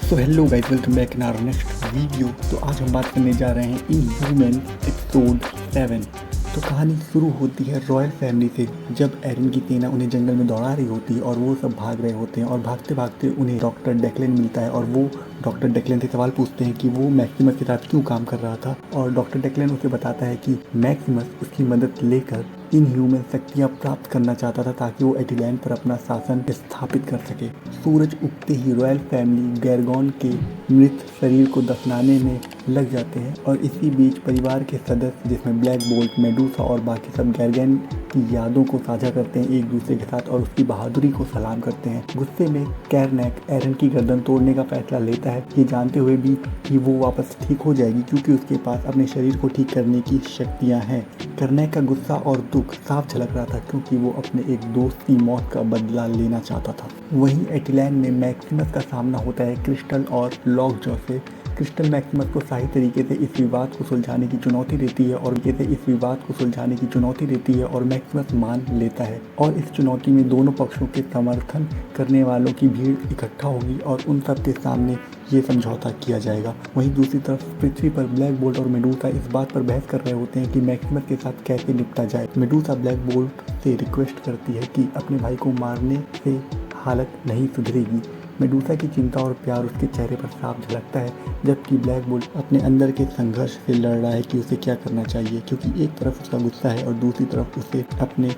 So hello guys, welcome back in our next video. तो आज हम बात करने जा रहे हैं इनह्यूमन एपिसोड 7। तो कहानी शुरू होती है रॉयल फैमिली से, जब एरन की सेना उन्हें जंगल में दौड़ा रही होती है और वो सब भाग रहे होते हैं और भागते भागते उन्हें डॉक्टर डेक्लेन मिलता है और वो डॉक्टर डेक्लेन से सवाल पूछते हैं कि वो मैक्सिमस के साथ क्यों काम कर रहा था। और डॉक्टर डेक्लेन उसे बताता है कि मैक्सिमस उसकी मदद लेकर इनह्यूमन शक्तियाँ प्राप्त करना चाहता था ताकि वो एटिलैंड पर अपना शासन स्थापित कर सके। सूरज उगते ही रॉयल फैमिली गैरगॉन के मृत शरीर को दफनाने में लग जाते हैं और इसी बीच परिवार के सदस्य जिसमें ब्लैक बोल्ट, मेडूसा और बाकी सब गैरगैन की यादों को साझा करते हैं एक दूसरे के साथ और उसकी बहादुरी को सलाम करते हैं। गुस्से में कैरनैक एरन की गर्दन तोड़ने का फैसला लेता है, ये जानते हुए भी कि वो वापस ठीक हो जाएगी क्योंकि उसके पास अपने शरीर को ठीक करने की शक्तियाँ हैं। कैरनैक का गुस्सा और दुख साफ झलक रहा था क्योंकि वो अपने एक दोस्त की मौत का बदला लेना चाहता था। वहीं एटिलैंड में मैक्सिमस का सामना होता है क्रिस्टल और लॉकजॉ से। क्रिस्टल मैक्सिमस को सही तरीके से इस विवाद को सुलझाने की चुनौती देती है और मैक्सिमस मान लेता है और इस चुनौती में दोनों पक्षों के समर्थन करने वालों की भीड़ इकट्ठा होगी और उन सब के सामने ये समझौता किया जाएगा। वहीं दूसरी तरफ पृथ्वी पर ब्लैक बोल्ट और मेडूसा इस बात पर बहस कर रहे होते हैं कि मैक्सिमस के साथ कैसे निपटा जाए। मेडूसा ब्लैक बोल्ट से रिक्वेस्ट करती है कि अपने भाई को मारने से हालत नहीं सुधरेगी। मेडूसा की चिंता और प्यार उसके चेहरे पर साफ झलकता है, जबकि ब्लैक बोल्ट अपने अंदर के संघर्ष से लड़ रहा है कि उसे क्या करना चाहिए, क्योंकि एक तरफ उसका गुस्सा है और दूसरी तरफ उसे अपने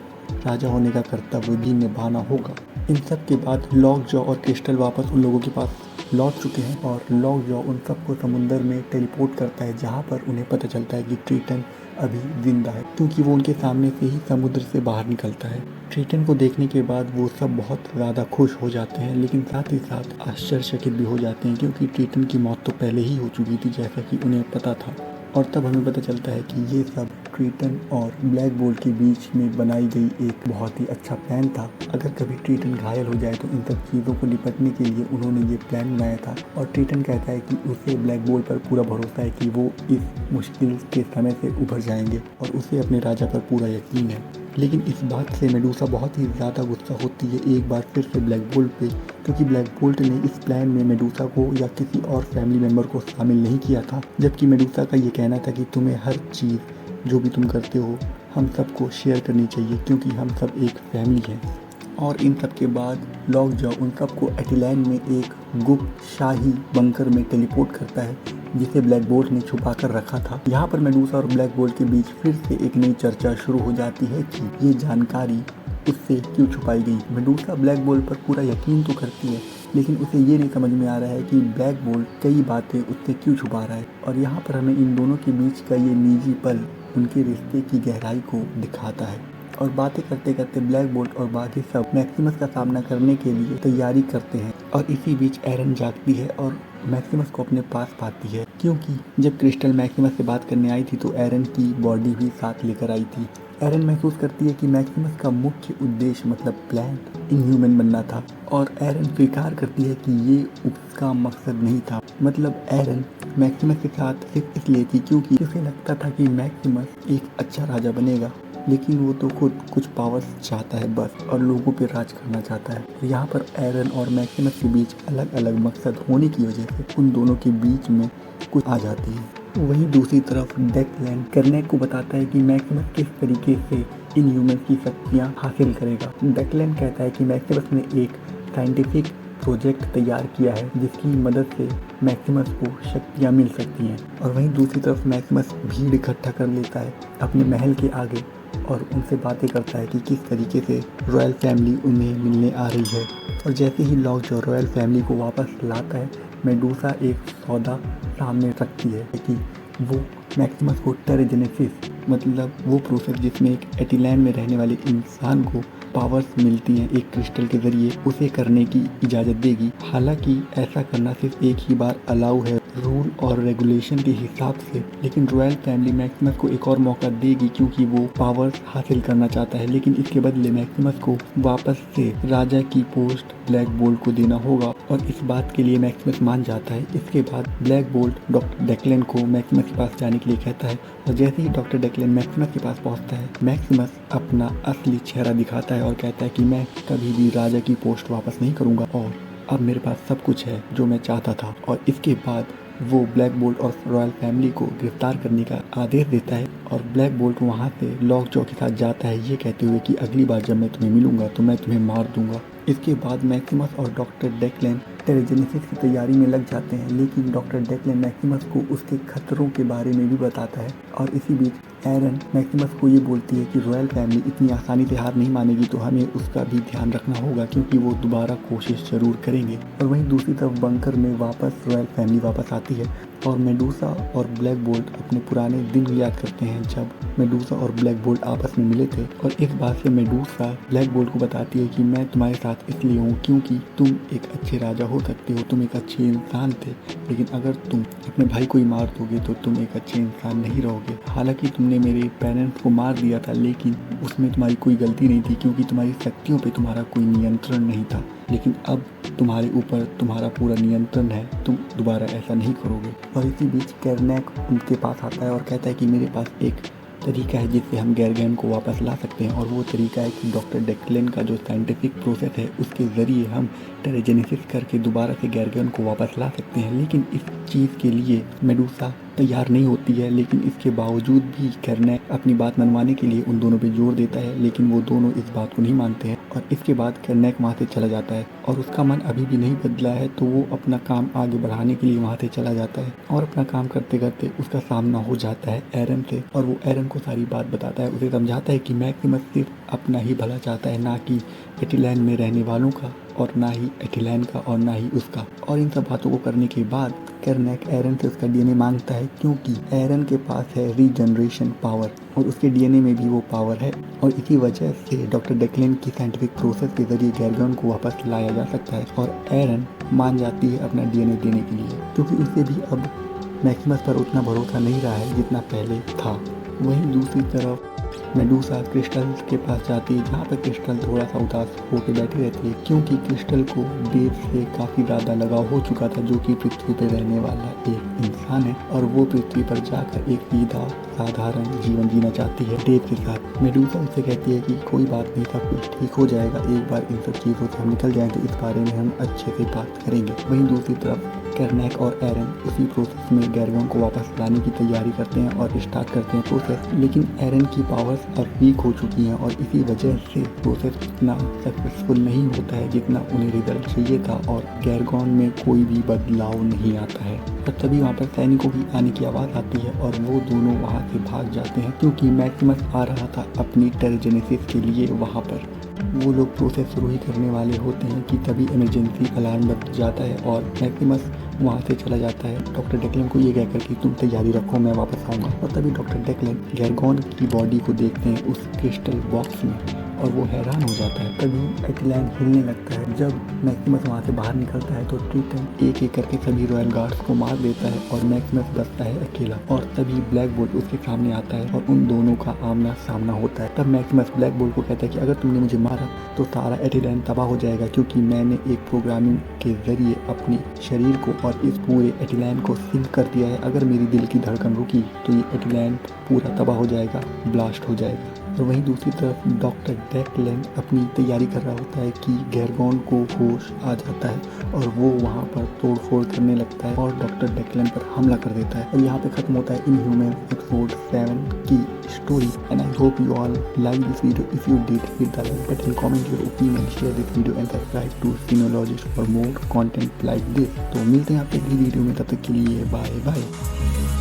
राजा होने का कर्तव्य भी निभाना होगा। इन सब के बाद लॉकजॉ और क्रिस्टल वापस उन लोगों के पास लौट चुके हैं और लॉकजॉ उन सबको समुंदर में टेलीपोर्ट करता है, जहाँ पर उन्हें पता चलता है कि ट्रिटन अभी जिंदा है क्योंकि वो उनके सामने से ही समुद्र से बाहर निकलता है। ट्रिटन को देखने के बाद वो सब बहुत ज़्यादा खुश हो जाते हैं, लेकिन साथ ही साथ आश्चर्यचकित भी हो जाते हैं क्योंकि ट्रिटन की मौत तो पहले ही हो चुकी थी जैसा कि उन्हें पता था। और तब हमें पता चलता है कि ये सब ट्रिटन और ब्लैक बोल्ट के बीच में बनाई गई एक बहुत ही अच्छा प्लान था। अगर कभी ट्रिटन घायल हो जाए तो इन सब चीज़ों को निपटने के लिए उन्होंने ये प्लान बनाया था। और ट्रिटन कहता है कि उसे ब्लैक बोल्ट पर पूरा भरोसा है कि वो इस मुश्किल के समय से उभर जाएंगे और उसे अपने राजा पर पूरा यकीन है। लेकिन इस बात से मेडूसा बहुत ही ज़्यादा गुस्सा होती है एक बार फिर से ब्लैक बोल्ट पे, क्योंकि ब्लैक बोल्ट ने इस प्लान में मेडूसा को या किसी और फैमिली मेम्बर को शामिल नहीं किया था, जबकि मेडूसा का ये कहना था कि तुम्हें हर चीज़ जो भी तुम करते हो हम सबको शेयर करनी चाहिए क्योंकि हम सब एक फैमिली हैं। और इन सब के बाद लॉकजॉ उन सबको एटिलैंड में एक गुप्त शाही बंकर में टेलीपोर्ट करता है जिसे ब्लैक बोल्ट ने छुपा कर रखा था। यहाँ पर मेडूसा और ब्लैक बोल्ट के बीच फिर से एक नई चर्चा शुरू हो जाती है कि ये जानकारी उससे क्यों छुपाई गई। मेडूसा ब्लैक बोल्ट पर पूरा यकीन तो करती है, लेकिन उसे ये नहीं समझ में आ रहा है कि ब्लैक बोल्ट कई बातें उससे क्यों छुपा रहा है। और यहाँ पर हमें इन दोनों के बीच का ये निजी पल उनके रिश्ते की गहराई को दिखाता है। और बातें करते करते ब्लैक बोल्ट और बाकी सब मैक्सिमस का सामना करने के लिए तैयारी करते हैं और इसी बीच एरन जागती है और मैक्सिमस को अपने पास पाती है, क्योंकि जब क्रिस्टल मैक्सिमस से बात करने आई थी तो एरन की बॉडी भी साथ लेकर आई थी। एरन महसूस करती है कि मैक्सिमस का मुख्य उद्देश्य मतलब प्लान इनह्यूमन बनना था और एरन स्वीकार करती है कि ये उसका मकसद नहीं था। मतलब एरन मैक्सिमस के साथ सिर्फ इसलिए थी क्योंकि उसे लगता था कि मैक्सिमस एक अच्छा राजा बनेगा, लेकिन वो तो खुद कुछ पावर्स चाहता है बस और लोगों पे राज करना चाहता है। यहाँ पर एरन और मैक्सिमस के बीच अलग अलग मकसद होने की वजह से उन दोनों के बीच में कुछ आ जाती है। वहीं दूसरी तरफ डेक्लेन कैरनैक को बताता है कि मैक्सिमस किस तरीके से इनह्यूमन की शक्तियाँ हासिल करेगा। डेक्लेन कहता है कि मैक्सिमस ने एक साइंटिफिक प्रोजेक्ट तैयार किया है जिसकी मदद से मैक्सिमस को शक्तियाँ मिल सकती हैं। और वहीं दूसरी तरफ मैक्सिमस भीड़ इकट्ठा कर लेता है अपने महल के आगे और उनसे बातें करता है कि किस तरीके से रॉयल फैमिली उन्हें मिलने आ रही है। और जैसे ही लॉकजॉ रॉयल फैमिली को वापस लाता है, मेडूसा एक सौदा सामने रखती है कि वो मैक्सिमस को टेराजेनेसिस मतलब वो प्रोसेस जिसमें एक एटिलैंड में रहने वाले इंसान को पावर्स मिलती हैं एक क्रिस्टल के जरिए, उसे करने की इजाज़त देगी। हालांकि ऐसा करना सिर्फ एक ही बार अलाउ है रूल और रेगुलेशन के हिसाब से, लेकिन रॉयल फैमिली मैक्सिमस को एक और मौका देगी क्योंकि वो पावर्स हासिल करना चाहता है। लेकिन इसके बदले मैक्सिमस को वापस से राजा की पोस्ट ब्लैक बोल्ट को देना होगा और इस बात के लिए मैक्सिमस मान जाता है। इसके बाद ब्लैक बोल्ट डॉक्टर डेक्लेन को मैक्सिमस के पास जाने के लिए कहता है और जैसे ही डॉक्टर डेक्लेन मैक्सिमस के पास पहुंचता है, मैक्सिमस अपना असली चेहरा दिखाता है और कहता है कि मैं कभी भी राजा की पोस्ट वापस नहीं करूंगा और अब मेरे पास सब कुछ है जो मैं चाहता था। और इसके बाद वो ब्लैक बोल्ट और रॉयल फैमिली को गिरफ्तार करने का आदेश देता है और ब्लैक बोल्ट वहाँ से लॉक जॉ के साथ जाता है, ये कहते हुए कि अगली बार जब मैं तुम्हें मिलूंगा तो मैं तुम्हें मार दूंगा। इसके बाद मैक्सिमस और डॉक्टर डेक्लेन टेराजेनेसिस की तैयारी में लग जाते हैं, लेकिन डॉक्टर डेक्लेन मैक्सिमस को उसके खतरों के बारे में भी बताता है। और इसी बीच एरन मैक्सिमस को ये बोलती है कि रॉयल फैमिली इतनी आसानी से हार नहीं मानेगी, तो हमें उसका भी ध्यान रखना होगा क्योंकि वो दोबारा कोशिश जरूर करेंगे। और वहीं दूसरी तरफ बंकर में वापस रॉयल फैमिली वापस आती है और मेडूसा और ब्लैक बोल्ट अपने पुराने दिन याद करते हैं जब मेडूसा और ब्लैक बोल्ट आपस में मिले थे। और इस बात से मेडूसा ब्लैक बोल्ट को बताती है कि मैं तुम्हारे साथ इसलिए हूँ क्योंकि तुम एक अच्छे राजा हो सकते हो, तुम एक अच्छे इंसान थे, लेकिन अगर तुम अपने भाई को ही मार दोगे तो तुम एक अच्छे इंसान नहीं रहोगे। हालांकि तुमने मेरे पेरेंट्स को मार दिया था, लेकिन उसमें तुम्हारी कोई गलती नहीं थी क्योंकि तुम्हारी शक्तियों पे तुम्हारा कोई नियंत्रण नहीं था, लेकिन अब तुम्हारे ऊपर तुम्हारा पूरा नियंत्रण है, तुम दोबारा ऐसा नहीं करोगे। और इसी बीच कैरनेक उनके पास आता है और कहता है कि मेरे पास एक तरीका है जिससे हम गैरगैन को वापस ला सकते हैं, और वो तरीका है कि डॉक्टर डेक्लेन का जो साइंटिफिक प्रोसेस है उसके ज़रिए हम टेराजेनेसिस करके दोबारा से गैरगैन को वापस ला सकते हैं। लेकिन इस चीज़ के लिए मेडूसा तैयार नहीं होती है, लेकिन इसके बावजूद भी कैरनेक अपनी बात मनवाने के लिए उन दोनों पे जोर देता है, लेकिन वो दोनों इस बात को नहीं मानते हैं। और इसके बाद कैरनेक वहाँ से चला जाता है और उसका मन अभी भी नहीं बदला है, तो वो अपना काम आगे बढ़ाने के लिए वहाँ से चला जाता है। और अपना काम करते करते उसका सामना हो जाता है एरन से, और वो एरन को सारी बात बताता है, उसे समझाता है कि मैक्सिमस सिर्फ अपना ही भला चाहता है, ना कि एटिलैंड में रहने वालों का, और ना ही एटिलैंड का, और ना ही उसका। और इन सब बातों को करने के बाद कैरनेक एरन से उसका डीएनए मांगता है क्योंकि एरन के पास है रीजनरेशन पावर और उसके डीएनए में भी वो पावर है, और इसी वजह से डॉक्टर डेक्लेन की साइंटिफिक प्रोसेस के जरिए गैरगन को वापस लाया जा सकता है। और एरन मान जाती है अपना डीएनए देने के लिए क्योंकि उसे भी अब मैक्सिमस पर उतना भरोसा नहीं रहा है जितना पहले था। वहीं दूसरी तरफ मेडूसा क्रिस्टल के पास जाती है, जहाँ पर क्रिस्टल थोड़ा सा उदास होकर बैठी रहती है क्योंकि क्रिस्टल को डेव से काफ़ी ज़्यादा लगाव हो चुका था, जो कि पृथ्वी पर रहने वाला एक इंसान है, और वो पृथ्वी पर जाकर एक सीधा साधारण जीवन जीना चाहती है डेव के साथ। मेडूसा उससे कहती है कि कोई बात नहीं, सब कुछ ठीक हो जाएगा, एक बार इन सब चीज़ों से हम निकल जाएं तो इस बारे में हम अच्छे से बात करेंगे। वहीं दूसरी तरफ कैरनेक और एरन उसी प्रोसेस में गैरगन को वापस लाने की तैयारी करते हैं और स्टार्ट करते हैं प्रोसेस, लेकिन एरन की पावर्स अब वीक हो चुकी हैं और इसी वजह से प्रोसेस उतना सक्सेसफुल नहीं होता है जितना उन्हें रिजल्ट चाहिए था, और गैरगन में कोई भी बदलाव नहीं आता है। और तभी वहाँ पर सैनिकों की आने की आवाज़ आती है और वो दोनों वहाँ से भाग जाते हैं क्योंकि मैक्सिमस आ रहा था अपनी टेराजेनेसिस के लिए वहाँ पर। वो लोग प्रोसेस शुरू ही करने वाले होते हैं कि तभी इमरजेंसी अलार्म बज जाता है और मैक्सिमस वहाँ से चला जाता है डॉक्टर डेक्लेन को ये कहकर कि तुम तैयारी रखो, मैं वापस आऊँगा। और तभी डॉक्टर डेक्लेन गैरगॉन की बॉडी को देखते हैं उस क्रिस्टल बॉक्स में और वो हैरान हो जाता है। तभी एटिलैंड हिलने लगता है। जब मैक्सिमस वहाँ से बाहर निकलता है तो ट्रिटन एक एक करके सभी रॉयल गार्ड्स को मार देता है और मैक्सिमस बचता है अकेला। और तभी ब्लैक बोल्ट उसके सामने आता है और उन दोनों का आमना सामना होता है। तब मैक्सिमस ब्लैक बोल्ट को कहता है कि अगर तुमने मुझे मारा तो सारा एटिलैंड तबाह हो जाएगा, क्योंकि मैंने एक प्रोग्रामिंग के जरिए अपने शरीर को और इस पूरे एटिलैंड को सिंक कर दिया है। अगर मेरी दिल की धड़कन रुकी तो ये एटिलैंड पूरा तबाह हो जाएगा, ब्लास्ट हो जाएगा। और वहीं दूसरी तरफ डॉक्टर डेक्लेन अपनी तैयारी कर रहा होता है कि गैरगॉन को होश आ जाता है और वो वहाँ पर तोड़ फोड़ करने लगता है और डॉक्टर डेक्लेन पर हमला कर देता है। और यहाँ पे खत्म होता है इनह्यूमन एपिसोड 7 की स्टोरी। And I hope you all like this video. If you did, hit the like button, comment your opinion, share this video and subscribe to Sinologist for more content like this. तो मिलते हैं आपसे अगली video में, तब तक के लिए बाय बाय।